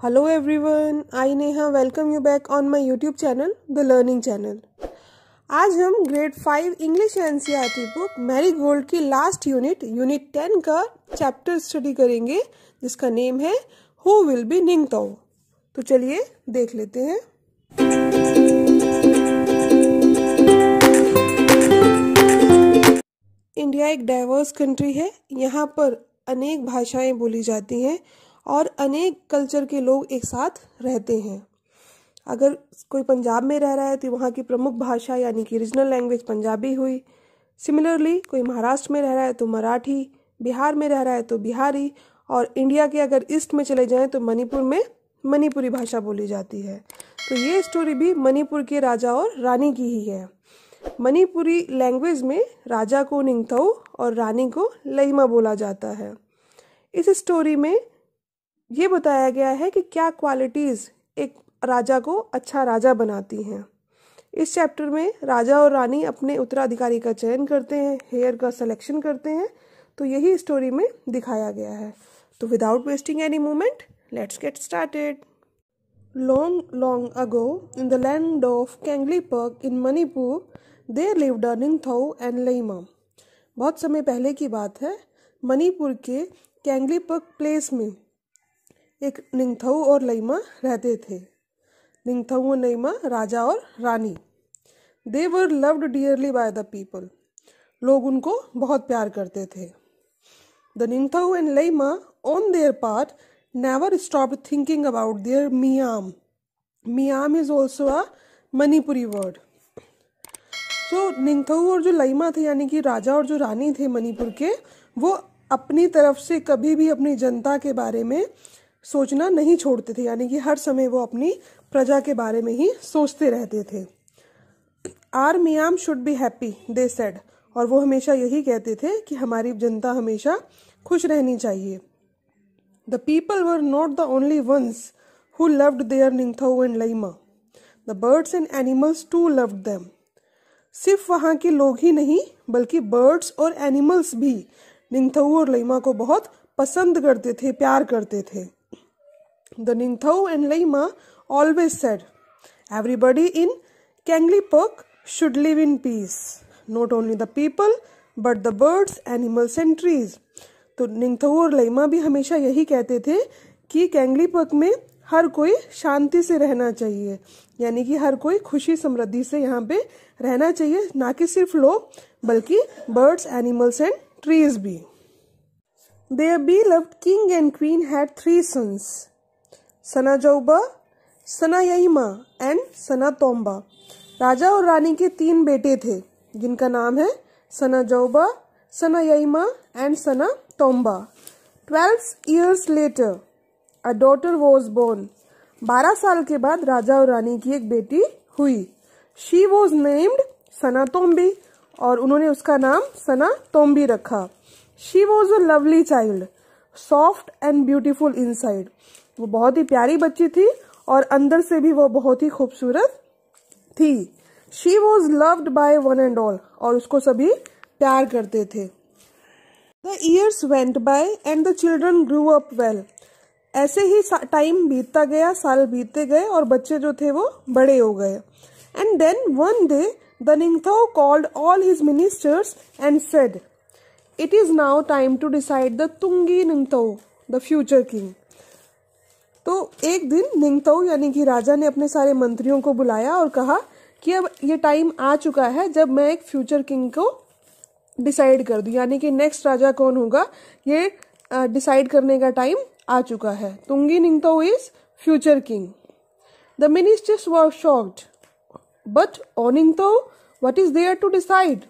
Hello everyone, I Neha welcome you back on my YouTube channel, The Learning Channel। आज हम grade 5 English NCERT book marigold की last unit 10 का chapter study करेंगे जिसका name है who will B Ningthou. तो चलिए देख लेते हैं। इंडिया एक डाइवर्स कंट्री है। यहाँ पर अनेक भाषाएं बोली जाती हैं और अनेक कल्चर के लोग एक साथ रहते हैं। अगर कोई पंजाब में रह रहा है तो वहाँ की प्रमुख भाषा यानी कि रीजनल लैंग्वेज पंजाबी हुई। सिमिलरली कोई महाराष्ट्र में रह रहा है तो मराठी, बिहार में रह रहा है तो बिहारी, और इंडिया के अगर ईस्ट में चले जाएं तो मणिपुर में मणिपुरी भाषा बोली जाती है। तो ये स्टोरी भी मणिपुर के राजा और रानी की ही है। मणिपुरी लैंग्वेज में राजा को निंगथौ और रानी को लैमा बोला जाता है। इस स्टोरी में ये बताया गया है कि क्या क्वालिटीज़ एक राजा को अच्छा राजा बनाती हैं। इस चैप्टर में राजा और रानी अपने उत्तराधिकारी का चयन करते हैं, हेयर का सिलेक्शन करते हैं। तो यही स्टोरी में दिखाया गया है। तो without wasting any moment let's get started. Long long ago in the land of Kangleipak in Manipur there lived a ningthou and leima. बहुत समय पहले की बात है। मणिपुर के कैंगलीपक प्लेस में एक निंगथौ और लैमा रहते थे। निंगथौ और लैमा राजा और रानी। They were loved dearly by the people. लोग उनको बहुत प्यार करते थे। The ningthou and leima on their part never stopped thinking about their miyam. Miyam is also a Manipuri word. तो निंगथौ और जो लैमा थे यानी कि राजा और जो रानी थे मणिपुर के, वो अपनी तरफ से कभी भी अपनी जनता के बारे में सोचना नहीं छोड़ते थे, यानी कि हर समय वो अपनी प्रजा के बारे में ही सोचते रहते थे। Our miyam should be happy they said. और वो हमेशा यही कहते थे कि हमारी जनता हमेशा खुश रहनी चाहिए। The people were not the only ones who loved their ningthou and leima. The birds and animals too loved them. सिर्फ वहाँ के लोग ही नहीं बल्कि बर्ड्स और एनिमल्स भी निंगथौ और लैमा को बहुत पसंद करते थे, प्यार करते थे। The Ningthau and Lema always said, everybody in Kangleipak should live in peace. Not only the people, but the birds, animals and trees. तो निंगथौ और लैमा भी हमेशा यही कहते थे कि कैंगलीपक में हर कोई शांति से रहना चाहिए, यानी कि हर कोई खुशी समृद्धि से यहाँ पे रहना चाहिए, ना कि सिर्फ लोग बल्कि बर्ड्स, एनिमल्स एंड ट्रीज भी। Their beloved king and queen had 3 sons. Sanajaoba, Sanayaima and Sanatomba. राजा और रानी के 3 बेटे थे जिनका नाम है Sanajaoba, Sanayaima and Sanatomba. 12 years later a daughter was born। 12 साल के बाद राजा और रानी की एक बेटी हुई। She was named सनातोम्बी और उन्होंने उसका नाम सनातोम्बी रखा। She was a lovely child, soft and beautiful inside। वो बहुत ही प्यारी बच्ची थी और अंदर से भी वो बहुत ही खूबसूरत थी। She was loved by one and all। और उसको सभी प्यार करते थे। The years went by and the children grew up well। ऐसे ही टाइम बीतता गया, साल बीतते गए और बच्चे जो थे वो बड़े हो गए। And then one day the Ningthau called all his ministers and said, "It is now time to decide the Tungi Ningthau, the future king।" तो एक दिन निंगथौ यानी कि राजा ने अपने सारे मंत्रियों को बुलाया और कहा कि अब ये टाइम आ चुका है जब मैं एक फ्यूचर किंग को डिसाइड कर दूं, यानी कि नेक्स्ट राजा कौन होगा ये डिसाइड करने का टाइम आ चुका है। Tungi Ningthou is future king. The ministers were shocked, but O Ningthou, what is there to decide?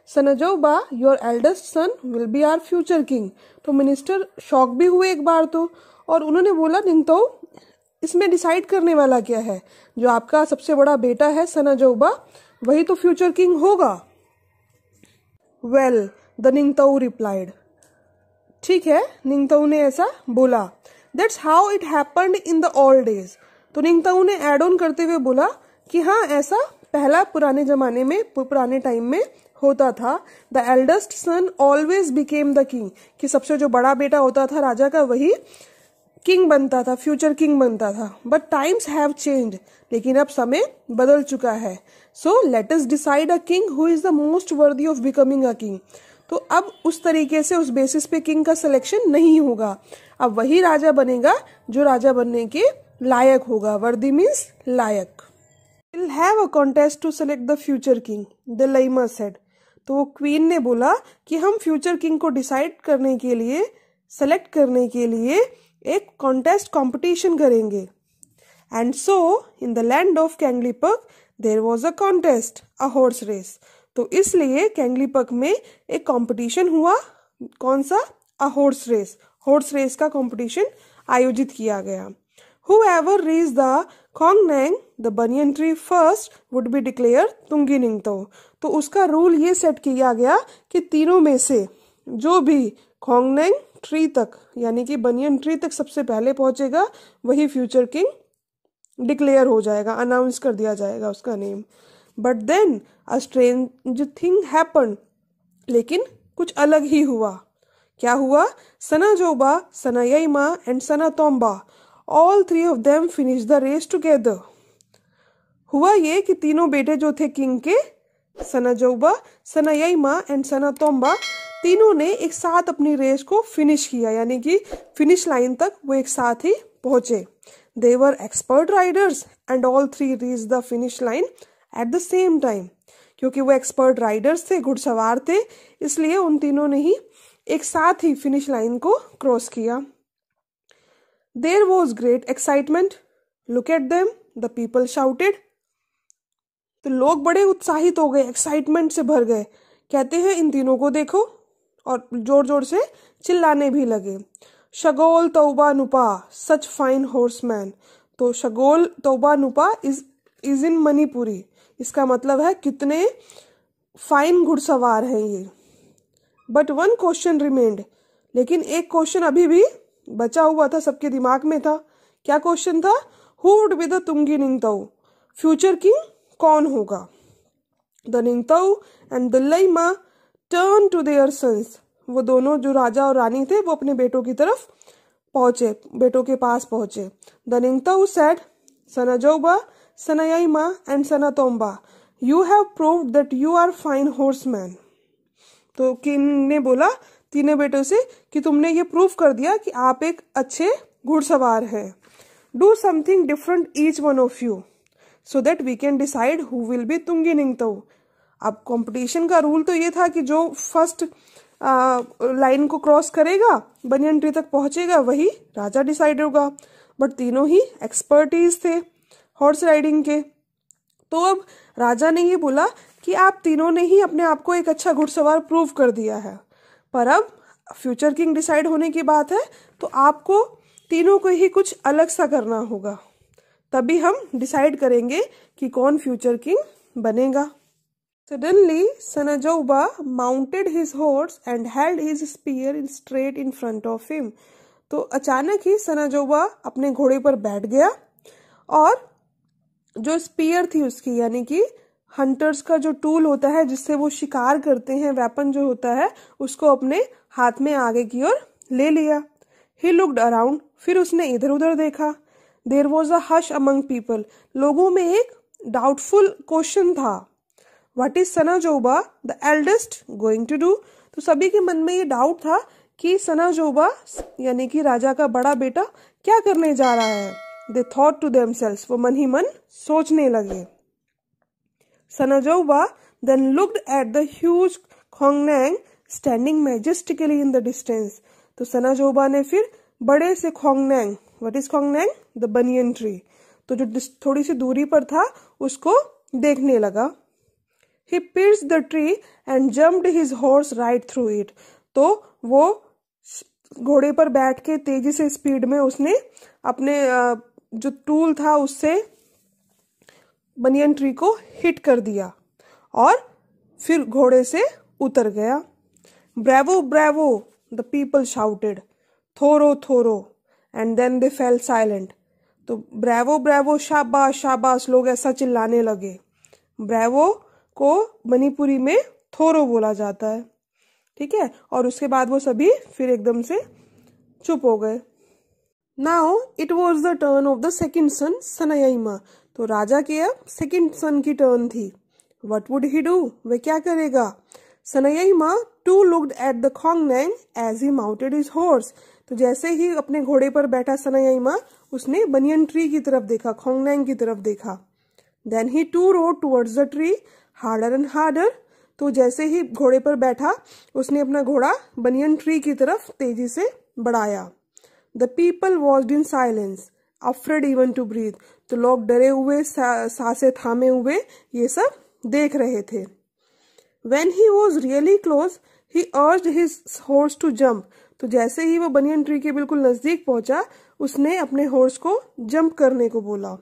Sanajaoba, your eldest son will be our future king. तो मिनिस्टर शॉक भी हुए एक बार तो, और उन्होंने बोला निंगथौ इसमें डिसाइड करने वाला क्या है? जो आपका सबसे बड़ा बेटा है सनाजौबा वही तो फ्यूचर किंग होगा। Well, the Ningthou replied. ठीक है, निंगथौ ने ऐसा बोला। That's how it happened in the old days. तो निंगथौ ने एड ऑन करते हुए बोला कि हाँ ऐसा पहला पुराने जमाने में, पुराने टाइम में होता था। The eldest son always became the king. कि सबसे जो बड़ा बेटा होता था राजा का वही किंग बनता था, फ्यूचर किंग बनता था। बट टाइम्स हैव चेंज, लेकिन अब समय बदल चुका है। So let us decide a king who is the most वर्दी ऑफ बिकमिंग अ किंग। तो अब उस तरीके से उस बेसिस पे किंग का सिलेक्शन नहीं होगा, अब वही राजा बनेगा जो राजा बनने के लायक होगा। वर्दी मीन्स लायक। Will have a contest to select the future king, the Leima said. तो वो क्वीन ने बोला कि हम फ्यूचर किंग को डिसाइड करने के लिए, सेलेक्ट करने के लिए एक कॉन्टेस्ट कंपटीशन करेंगे। And so in the land of Kangleipak there was a contest, a horse race. तो इसलिए कैंगलीपक में एक कंपटीशन हुआ। कौन सा? A horse race. Horse race का कंपटीशन आयोजित किया गया। Whoever reached the Khongnang, the banyan tree first, would be declared Tungi निंगतो। तो उसका रूल ये सेट किया गया कि तीनों में से जो भी खोंगनैंग ट्री तक, यानी कि बनियन ट्री तक सबसे पहले पहुंचेगा, वही फ्यूचर किंग डिक्लेयर हो जाएगा, अनाउंस कर दिया जाएगा उसका name. But then a strange thing happen, लेकिन कुछ अलग ही हुआ। क्या हुआ? Sana Jaoba, Sana Yaima and Sana Tomba, all three of them finish the race together. हुआ ये कि तीनों बेटे जो थे किंग के, सना जोबा, सना यईमा एंड सना तोम्बा, तीनों ने एक साथ अपनी रेस को फिनिश किया, यानी कि फिनिश लाइन तक वो एक साथ ही पहुंचे। They were expert riders and all three reach the finish line at the same time. क्योंकि वो एक्सपर्ट राइडर्स थे, घुड़सवार थे, इसलिए उन तीनों ने ही एक साथ ही फिनिश लाइन को क्रॉस किया। There was great excitement. Look at them, the people shouted. तो लोग बड़े उत्साहित हो गए, एक्साइटमेंट से भर गए। कहते हैं इन तीनों को देखो, और जोर जोर से चिल्लाने भी लगे। शगोल तौबा नुपा, सच फाइन हॉर्समैन। तो शगोल तौबा नुपा इज इन मणिपुरी, इसका मतलब है कितने फाइन घुड़सवार हैं ये। बट वन क्वेश्चन रिमेंड, लेकिन एक क्वेश्चन अभी भी बचा हुआ था, सबके दिमाग में था। क्या क्वेश्चन था? Who would be the Tungi Ningthou, future king कौन होगा? The Ningthou and the Leima turn to their sons. वो दोनों जो राजा और रानी थे वो अपने बेटों की तरफ पहुंचे, बेटों के पास पहुंचे। The Ningthou said, Sana Jaoba, Sana Yaima and Sana Tomba, you have proved that you are fine horseman. तो किंग ने बोला तीनों बेटों से कि तुमने ये प्रूव कर दिया कि आप एक अच्छे घुड़सवार हैं। Do something different each one of you so that we can decide who will be Tungi Ningthou. अब कंपटीशन का रूल तो ये था कि जो फर्स्ट लाइन को क्रॉस करेगा, बनियन ट्री तक पहुंचेगा, वही राजा डिसाइड होगा। बट तीनों ही एक्सपर्टीज थे हॉर्स राइडिंग के। तो अब राजा ने ये बोला कि आप तीनों ने ही अपने आप को एक अच्छा घुड़सवार प्रूव कर दिया है, पर अब फ्यूचर किंग डिसाइड होने की बात है, तो आपको तीनों को ही कुछ अलग सा करना होगा, तभी हम डिसाइड करेंगे कि कौन फ्यूचर किंग बनेगा। Suddenly, Sanajoba mounted his horse and held his spear straight in front of him. तो अचानक ही सनाजोबा अपने घोड़े पर बैठ गया और जो स्पीयर थी उसकी, यानी कि हंटर्स का जो टूल होता है जिससे वो शिकार करते हैं, वेपन जो होता है, उसको अपने हाथ में आगे की ओर ले लिया। He looked around, फिर उसने इधर उधर देखा। There was a hush among people. लोगों में एक डाउटफुल क्वेश्चन था। What is सनाजोबा the eldest going to do? तो सभी के मन में ये डाउट था कि सनाजोबा यानी कि राजा का बड़ा बेटा क्या करने जा रहा है। They thought to themselves, वो मन ही मन सोचने लगे। सनाजोबा then looked at the huge खोंगनैंग standing majestically in the distance. तो सनाजोबा ने फिर बड़े से खोंगनैंग, what is खोंगनैंग? The banyan tree, तो जो थोड़ी सी दूरी पर था उसको देखने लगा। He pierced the tree and jumped his horse right through it. तो वो घोड़े पर बैठ के तेजी से स्पीड में उसने अपने जो टूल था उससे बनियन ट्री को हिट कर दिया और फिर घोड़े से उतर गया। Bravo bravo the people shouted, थोरो थोरो, and then they fell silent. तो ब्रेवो ब्रेवो, शाबाश शाबाश, लोग ऐसा चिल्लाने लगे। ब्रेवो को मणिपुरी में थोरो बोला जाता है, ठीक है। और उसके बाद वो सभी फिर एकदम से चुप हो गए। Now it was the turn of the second son Sanayaima. तो राजा के अब सेकेंड सन की टर्न थी। वट वुड ही डू, वह क्या करेगा? Sanayaima too looked at the khongnang as he mounted his horse. तो जैसे ही अपने घोड़े पर बैठा सनायाइमा, उसने बनियन ट्री की तरफ देखा, खोंगनेंग की तरफ देखा। Then he too rode towards the tree harder and harder. तो जैसे ही घोड़े पर बैठा, उसने अपना घोड़ा बनियन ट्री की तरफ तेजी से बढ़ाया। The people watched in silence afraid even to breathe. तो लोग डरे हुए, सांसें थामे हुए ये सब देख रहे थे। When he was really close, he urged his horse to jump. तो जैसे ही वो बनियन ट्री के बिल्कुल नजदीक पहुंचा, उसने अपने हॉर्स को जंप करने को बोला।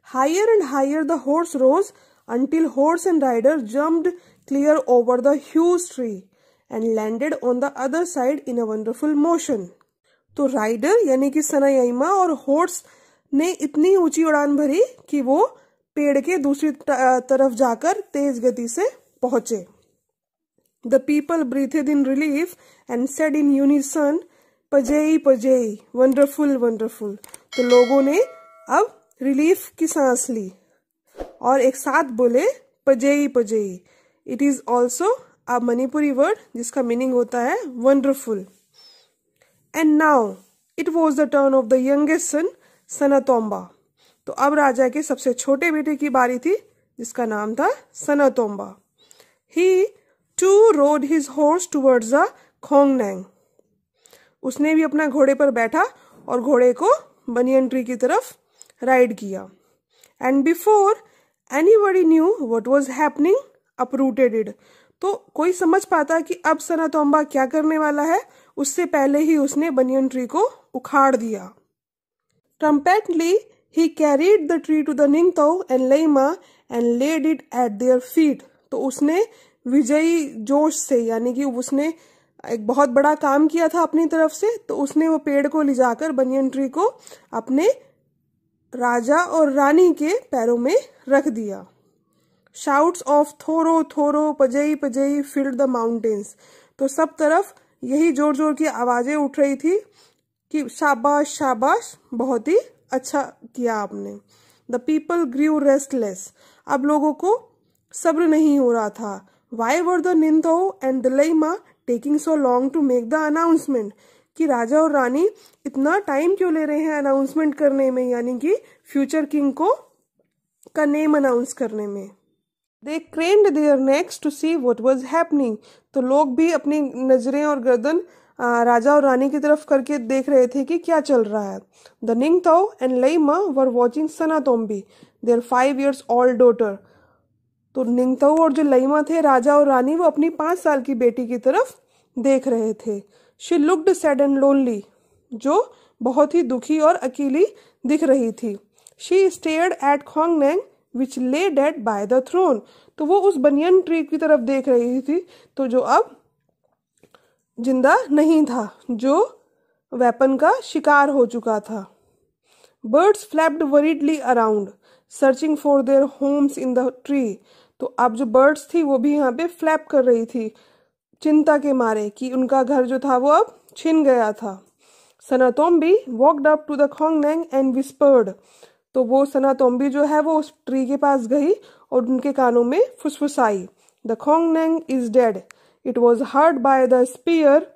Higher and higher the horse rose until horse and rider jumped clear over the huge tree and landed on the other side in a wonderful motion. तो राइडर यानी कि सनायाइमा और हॉर्स ने इतनी ऊंची उड़ान भरी कि वो पेड़ के दूसरी तरफ जाकर तेज गति से पहुंचे। The people breathed in relief and said in unison, pajei pajei, wonderful wonderful. तो लोगों ने अब रिलीफ की सांस ली और एक साथ बोले पजेई पजेई। It is also a Manipuri word जिसका मीनिंग होता है wonderful. And now it was the turn of the youngest son Sanatomba. तो अब राजा के सबसे छोटे बेटे की बारी थी, जिसका नाम था Sanatomba. He too rode his horse towards the khongnang. उसने भी अपना घोड़े पर बैठा और घोड़े को बनियन ट्री की तरफ राइड किया। And before anybody knew what was happening uprooted it. तो कोई समझ पाता कि अब सनातोम्बा क्या करने वाला है, उससे पहले ही उसने बनियन ट्री को उखाड़ दिया। ट्रम्पेटली he carried the tree to the Ningtao and Leima and laid it at their feet। तो उसने विजयी जोश से, यानी कि उसने एक बहुत बड़ा काम किया था अपनी तरफ से, तो उसने वो पेड़ को ले जाकर बनियन ट्री को अपने राजा और रानी के पैरों में रख दिया। Shouts of thoro thoro pajei pajei filled the mountains. तो सब तरफ यही जोर जोर की आवाजें उठ रही थी कि शाबाश शाबाश, बहुत ही अच्छा किया आपने। The people grew restless. अब लोगों को सब्र नहीं हो रहा था। Why were the Ningthou and the Leima taking so long to make the announcement. कि राजा और रानी इतना टाइम क्यों ले रहे हैं अनाउंसमेंट करने में, यानी कि फ्यूचर किंग का नेम अनाउंस करने में। They craned their necks to see what was happening. तो लोग भी अपनी नजरें और गर्दन राजा और रानी की तरफ करके देख रहे थे कि क्या चल रहा है। The Ningthou and Leima were watching Sanatombi their 5 years old daughter. तो निंगताओ और जो लेइमा थे, राजा और रानी, वो अपनी 5 साल की बेटी की तरफ देख रहे थे। She looked sad and lonely, जो बहुत ही दुखी और अकेली दिख रही थी। She stared at khongnang which lay dead by the throne. तो वो उस बनियन ट्री की तरफ देख रही थी, तो जो अब जिंदा नहीं था, जो वेपन का शिकार हो चुका था। Birds flapped worriedly around searching for their homes in the tree. तो अब जो बर्ड्स थी वो भी यहाँ पे फ्लैप कर रही थी, चिंता के मारे कि उनका घर जो था वो अब छिन गया था। Sanatombi walked up to the khongnang and whispered. तो वो सनातोम्बी जो है वो उस ट्री के पास गई और उनके कानों में फुसफुसाई। The khongnang is dead, it was hurt by the spear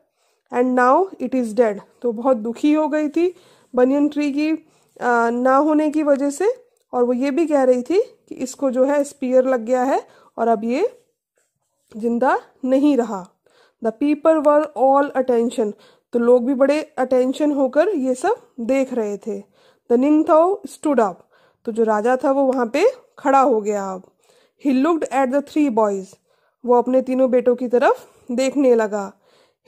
and now it is dead. तो बहुत दुखी हो गई थी बनियन ट्री की ना होने की वजह से, और वो ये भी कह रही थी कि इसको जो है स्पीयर लग गया है और अब ये जिंदा नहीं रहा। The people were all attention. तो लोग भी बड़े अटेंशन होकर ये सब देख रहे थे। The Ningthou stood up. तो जो राजा था वो वहां पे खड़ा हो गया। अब ही लुक्ड एट द 3 boys। वो अपने तीनों बेटों की तरफ देखने लगा।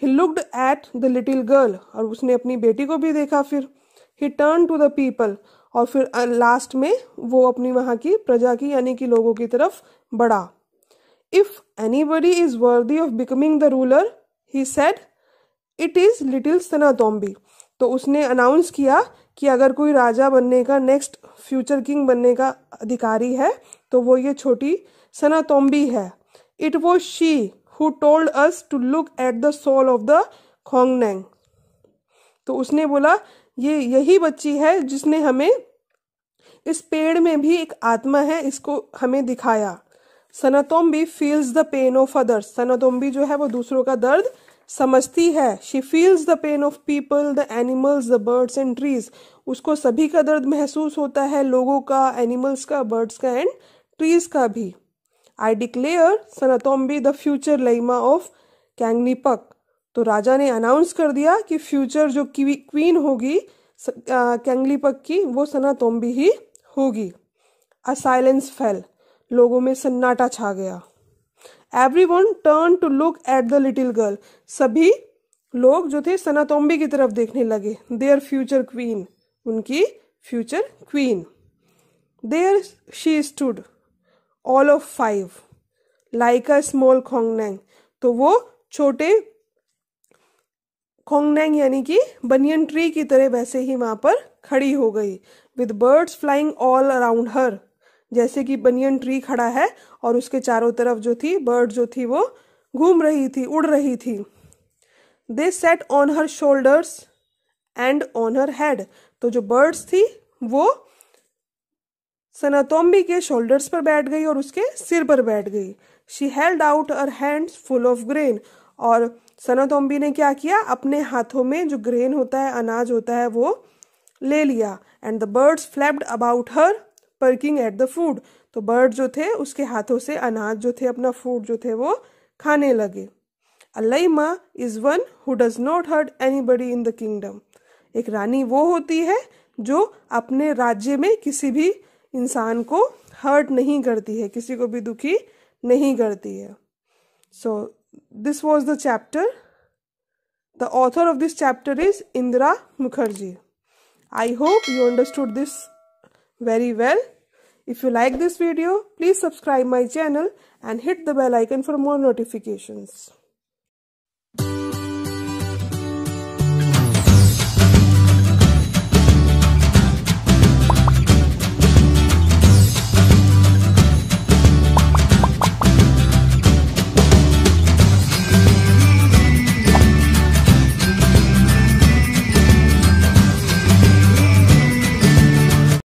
He looked at the little girl. और उसने अपनी बेटी को भी देखा। फिर he turn to the people. और फिर लास्ट में वो अपनी वहां की प्रजा की यानी कि लोगों की तरफ बढ़ा। If anybody is worthy of becoming the ruler, he said, it is little Sanatombi. तो उसने अनाउंस किया कि अगर कोई राजा बनने का, नेक्स्ट फ्यूचर किंग बनने का अधिकारी है तो वो ये छोटी सनातोम्बी है। It was she who told us to look at the soul of the khongnang. तो उसने बोला ये यही बच्ची है जिसने हमें इस पेड़ में भी एक आत्मा है इसको हमें दिखाया। Sanatombi feels the pain of others. Sanatombi जो है वो दूसरों का दर्द समझती है। She feels the pain of people, the animals, the birds and trees. उसको सभी का दर्द महसूस होता है, लोगों का, एनिमल्स का, बर्ड्स का एंड ट्रीज का भी। I declare Sanatombi the future Leima of Kangleipak. तो राजा ने अनाउंस कर दिया कि फ्यूचर जो क्वीन होगी कैंगलीपक की, वो सनातोम्बी ही होगी। A silence fell. लोगों में सन्नाटा छा गया। Everyone turn to look at the little girl. सभी लोग जो थे सनातोम्बी की तरफ देखने लगे। देयर फ्यूचर क्वीन, उनकी future queen. There she stood all of 5 like a small khongnang. तो वो छोटे खोंगनैंग यानी कि बनियन ट्री की तरह वैसे ही वहां पर खड़ी हो गई। With birds flying all around her. जैसे कि बनियन ट्री खड़ा है और उसके चारों तरफ जो थी बर्ड जो थी वो घूम रही थी, उड़ रही थी। They sat on her shoulders and on her head. तो जो बर्ड्स थी वो सनातोम्बी के शोल्डर्स पर बैठ गई और उसके सिर पर बैठ गई। She held out her hands full of grain. और सनातोम्बी ने क्या किया, अपने हाथों में जो ग्रेन होता है, अनाज होता है, वो ले लिया। And the birds flapped about her pecking at the food. तो बर्ड जो थे उसके हाथों से अनाज जो थे, अपना फूड जो थे वो खाने लगे। A Leima is one who does not hurt anybody in the kingdom. एक रानी वो होती है जो अपने राज्य में किसी भी इंसान को हर्ट नहीं करती है, किसी को भी दुखी नहीं करती है। सो this was the chapter. The author of this chapter is Indira Mukherjee. I hope you understood this very well. If you like this video, please subscribe my channel and hit the bell icon for more notifications.